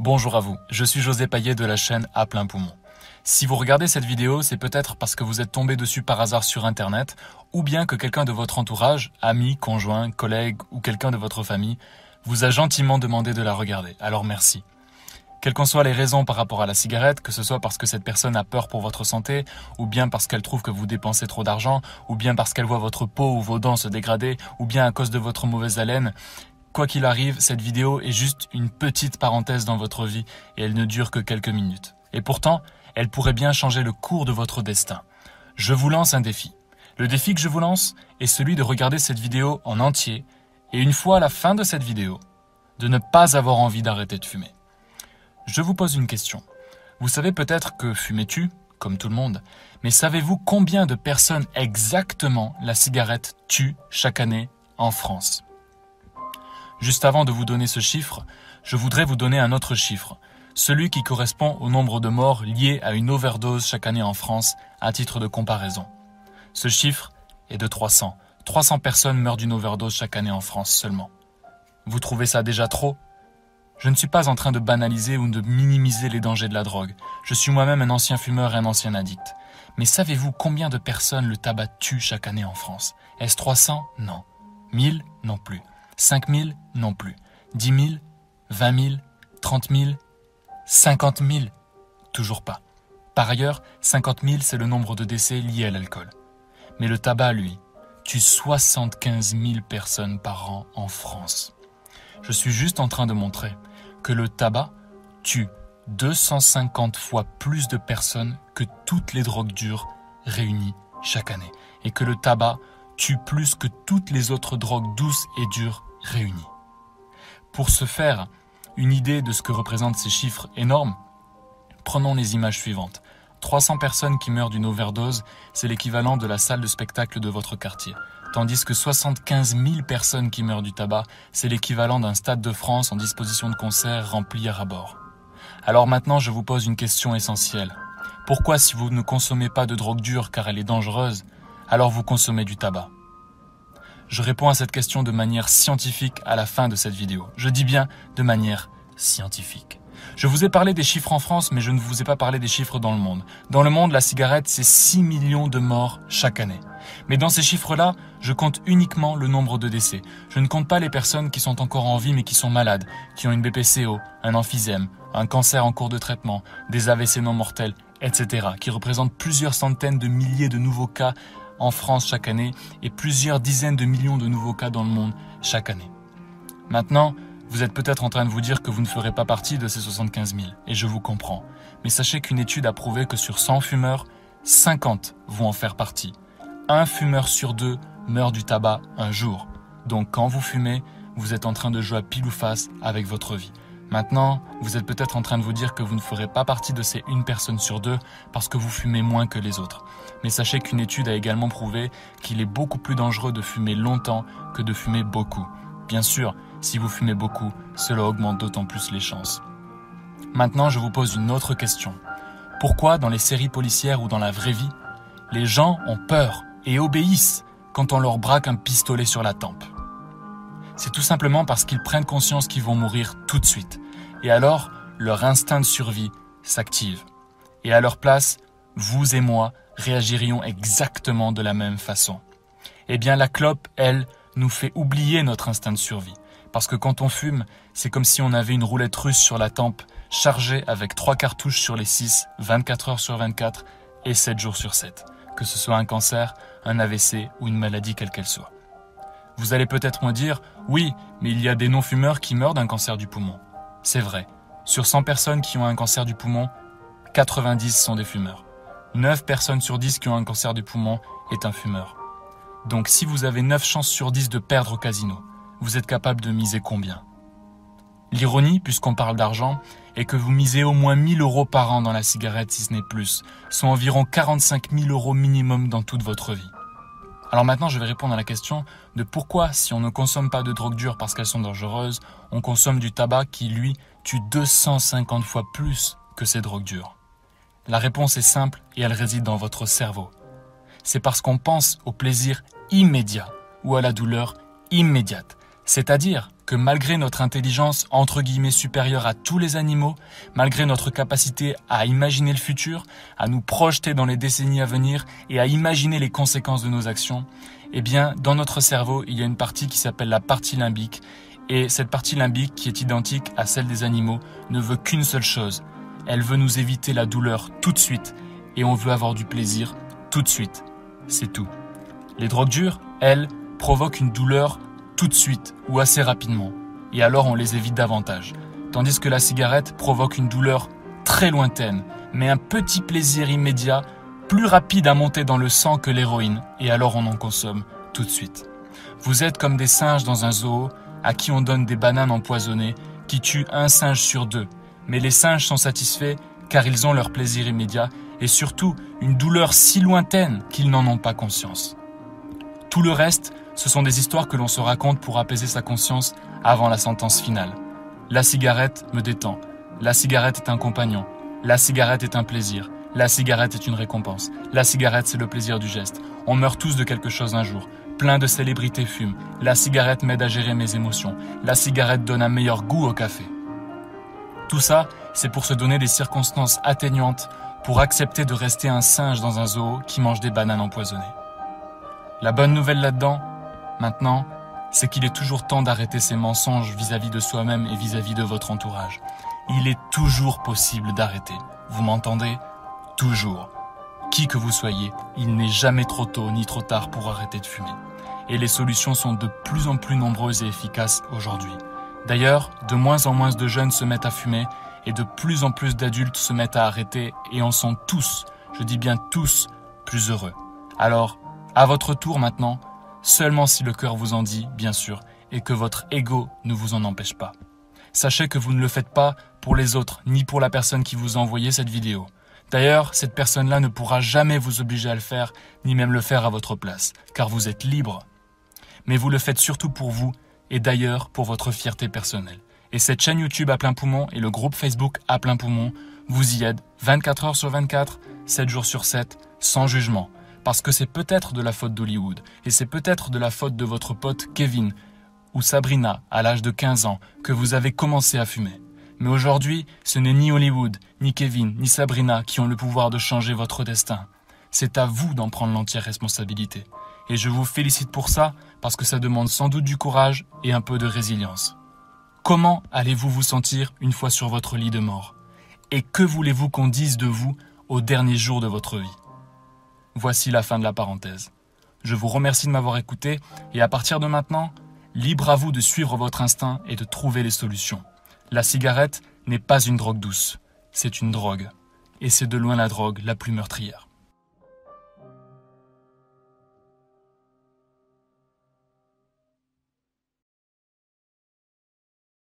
Bonjour à vous, je suis José Payet de la chaîne À plein poumon. Si vous regardez cette vidéo, c'est peut-être parce que vous êtes tombé dessus par hasard sur internet, ou bien que quelqu'un de votre entourage, ami, conjoint, collègue ou quelqu'un de votre famille, vous a gentiment demandé de la regarder, alors merci. Quelles qu'en soient les raisons par rapport à la cigarette, que ce soit parce que cette personne a peur pour votre santé, ou bien parce qu'elle trouve que vous dépensez trop d'argent, ou bien parce qu'elle voit votre peau ou vos dents se dégrader, ou bien à cause de votre mauvaise haleine, quoi qu'il arrive, cette vidéo est juste une petite parenthèse dans votre vie et elle ne dure que quelques minutes. Et pourtant, elle pourrait bien changer le cours de votre destin. Je vous lance un défi. Le défi que je vous lance est celui de regarder cette vidéo en entier et une fois à la fin de cette vidéo, de ne pas avoir envie d'arrêter de fumer. Je vous pose une question. Vous savez peut-être que fumer tue, comme tout le monde, mais savez-vous combien de personnes exactement la cigarette tue chaque année en France ? Juste avant de vous donner ce chiffre, je voudrais vous donner un autre chiffre, celui qui correspond au nombre de morts liés à une overdose chaque année en France, à titre de comparaison. Ce chiffre est de 300. 300 personnes meurent d'une overdose chaque année en France seulement. Vous trouvez ça déjà trop ? Je ne suis pas en train de banaliser ou de minimiser les dangers de la drogue. Je suis moi-même un ancien fumeur et un ancien addict. Mais savez-vous combien de personnes le tabac tue chaque année en France ? Est-ce 300 ? Non. 1000 ? Non plus. 5000 ? Non plus. 10 000 ? 20 000 ? 30 000 ? 50 000 ? Toujours pas. Par ailleurs, 50 000, c'est le nombre de décès liés à l'alcool. Mais le tabac, lui, tue 75 000 personnes par an en France. Je suis juste en train de montrer que le tabac tue 250 fois plus de personnes que toutes les drogues dures réunies chaque année. Et que le tabac tue plus que toutes les autres drogues douces et dures réunies. Pour se faire une idée de ce que représentent ces chiffres énormes, prenons les images suivantes. 300 personnes qui meurent d'une overdose, c'est l'équivalent de la salle de spectacle de votre quartier. Tandis que 75 000 personnes qui meurent du tabac, c'est l'équivalent d'un stade de France en disposition de concert rempli à ras-bord. Alors maintenant, je vous pose une question essentielle. Pourquoi, si vous ne consommez pas de drogue dure car elle est dangereuse, alors vous consommez du tabac ? Je réponds à cette question de manière scientifique à la fin de cette vidéo. Je dis bien de manière scientifique. Je vous ai parlé des chiffres en France, mais je ne vous ai pas parlé des chiffres dans le monde. Dans le monde, la cigarette, c'est 6 millions de morts chaque année. Mais dans ces chiffres-là, je compte uniquement le nombre de décès. Je ne compte pas les personnes qui sont encore en vie mais qui sont malades, qui ont une BPCO, un emphysème, un cancer en cours de traitement, des AVC non mortels, etc., qui représentent plusieurs centaines de milliers de nouveaux cas en France chaque année et plusieurs dizaines de millions de nouveaux cas dans le monde chaque année. Maintenant, vous êtes peut-être en train de vous dire que vous ne ferez pas partie de ces 75 000, et je vous comprends. Mais sachez qu'une étude a prouvé que sur 100 fumeurs, 50 vont en faire partie. Un fumeur sur deux meurt du tabac un jour. Donc quand vous fumez, vous êtes en train de jouer à pile ou face avec votre vie. Maintenant, vous êtes peut-être en train de vous dire que vous ne ferez pas partie de ces une personne sur deux parce que vous fumez moins que les autres. Mais sachez qu'une étude a également prouvé qu'il est beaucoup plus dangereux de fumer longtemps que de fumer beaucoup. Bien sûr, si vous fumez beaucoup, cela augmente d'autant plus les chances. Maintenant, je vous pose une autre question. Pourquoi, dans les séries policières ou dans la vraie vie, les gens ont peur et obéissent quand on leur braque un pistolet sur la tempe ? C'est tout simplement parce qu'ils prennent conscience qu'ils vont mourir tout de suite. Et alors, leur instinct de survie s'active. Et à leur place, vous et moi réagirions exactement de la même façon. Eh bien, la clope, elle, nous fait oublier notre instinct de survie. Parce que quand on fume, c'est comme si on avait une roulette russe sur la tempe, chargée avec 3 cartouches sur les 6, 24 heures sur 24 et 7 jours sur 7. Que ce soit un cancer, un AVC ou une maladie quelle qu'elle soit. Vous allez peut-être me dire, oui, mais il y a des non-fumeurs qui meurent d'un cancer du poumon. C'est vrai. Sur 100 personnes qui ont un cancer du poumon, 90 sont des fumeurs. 9 personnes sur 10 qui ont un cancer du poumon est un fumeur. Donc si vous avez 9 chances sur 10 de perdre au casino, vous êtes capable de miser combien ? L'ironie, puisqu'on parle d'argent, est que vous misez au moins 1 000 € par an dans la cigarette si ce n'est plus, soit environ 45 000 € minimum dans toute votre vie. Alors maintenant, je vais répondre à la question de pourquoi, si on ne consomme pas de drogues dures parce qu'elles sont dangereuses, on consomme du tabac qui, lui, tue 250 fois plus que ces drogues dures. La réponse est simple et elle réside dans votre cerveau. C'est parce qu'on pense au plaisir immédiat ou à la douleur immédiate. C'est-à-dire que malgré notre intelligence entre guillemets supérieure à tous les animaux, malgré notre capacité à imaginer le futur, à nous projeter dans les décennies à venir et à imaginer les conséquences de nos actions, eh bien, dans notre cerveau, il y a une partie qui s'appelle la partie limbique. Et cette partie limbique, qui est identique à celle des animaux, ne veut qu'une seule chose. Elle veut nous éviter la douleur tout de suite et on veut avoir du plaisir tout de suite. C'est tout. Les drogues dures, elles, provoquent une douleur tout de suite ou assez rapidement, et alors on les évite davantage. Tandis que la cigarette provoque une douleur très lointaine, mais un petit plaisir immédiat, plus rapide à monter dans le sang que l'héroïne, et alors on en consomme tout de suite. Vous êtes comme des singes dans un zoo, à qui on donne des bananes empoisonnées, qui tuent un singe sur 2. Mais les singes sont satisfaits car ils ont leur plaisir immédiat, et surtout une douleur si lointaine qu'ils n'en ont pas conscience. Tout le reste, ce sont des histoires que l'on se raconte pour apaiser sa conscience avant la sentence finale. La cigarette me détend. La cigarette est un compagnon. La cigarette est un plaisir. La cigarette est une récompense. La cigarette, c'est le plaisir du geste. On meurt tous de quelque chose un jour. Plein de célébrités fument. La cigarette m'aide à gérer mes émotions. La cigarette donne un meilleur goût au café. Tout ça, c'est pour se donner des circonstances atténuantes pour accepter de rester un singe dans un zoo qui mange des bananes empoisonnées. La bonne nouvelle là-dedans, maintenant, c'est qu'il est toujours temps d'arrêter ces mensonges vis-à-vis de soi-même et vis-à-vis de votre entourage. Il est toujours possible d'arrêter. Vous m'entendez ? Toujours. Qui que vous soyez, il n'est jamais trop tôt ni trop tard pour arrêter de fumer. Et les solutions sont de plus en plus nombreuses et efficaces aujourd'hui. D'ailleurs, de moins en moins de jeunes se mettent à fumer et de plus en plus d'adultes se mettent à arrêter et en sont tous, je dis bien tous, plus heureux. Alors, à votre tour maintenant, seulement si le cœur vous en dit, bien sûr, et que votre ego ne vous en empêche pas. Sachez que vous ne le faites pas pour les autres, ni pour la personne qui vous a envoyé cette vidéo. D'ailleurs, cette personne-là ne pourra jamais vous obliger à le faire, ni même le faire à votre place, car vous êtes libre. Mais vous le faites surtout pour vous, et d'ailleurs pour votre fierté personnelle. Et cette chaîne YouTube à plein poumon et le groupe Facebook à plein poumon vous y aident 24 heures sur 24, 7 jours sur 7, sans jugement. Parce que c'est peut-être de la faute d'Hollywood, et c'est peut-être de la faute de votre pote Kevin ou Sabrina, à l'âge de 15 ans, que vous avez commencé à fumer. Mais aujourd'hui, ce n'est ni Hollywood, ni Kevin, ni Sabrina qui ont le pouvoir de changer votre destin. C'est à vous d'en prendre l'entière responsabilité. Et je vous félicite pour ça, parce que ça demande sans doute du courage et un peu de résilience. Comment allez-vous vous sentir une fois sur votre lit de mort? Et que voulez-vous qu'on dise de vous au dernier jour de votre vie? Voici la fin de la parenthèse. Je vous remercie de m'avoir écouté et à partir de maintenant, libre à vous de suivre votre instinct et de trouver les solutions. La cigarette n'est pas une drogue douce, c'est une drogue. Et c'est de loin la drogue la plus meurtrière.